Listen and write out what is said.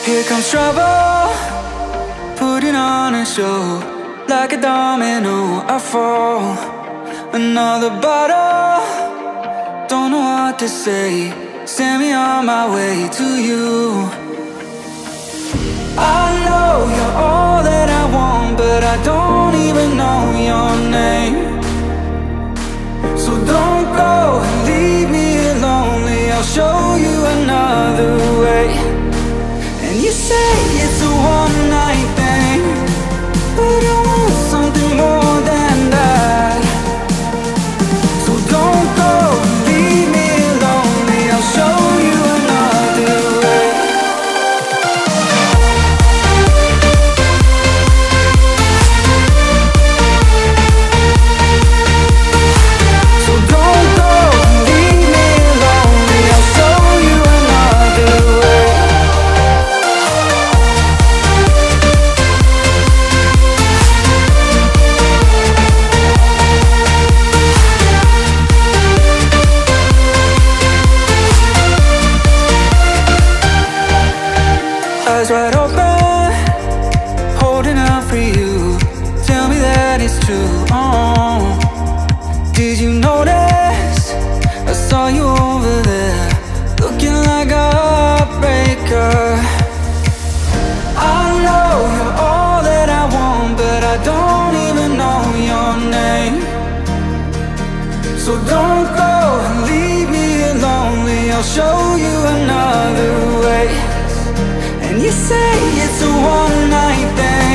Here comes trouble, putting on a show. Like a domino, I fall. Another bottle, don't know what to say. Send me on my way to you. I know you're all that I want, but I don't even know your name. So don't go and leave me lonely, I'll show you another way. And you say it's a one-night thing, but I want something more than that. So don't go and leave me lonely, I'll show you another way. So don't go and leave me lonely, I'll show you another way. Eyes wide open, holding out for you. Tell me that it's true. Oh, did you notice? I saw you over there, looking like a heartbreaker. I know you're all that I want, but I don't even know your name. So don't go and leave me lonely, I'll show you another way. And you say it's a one-night thing,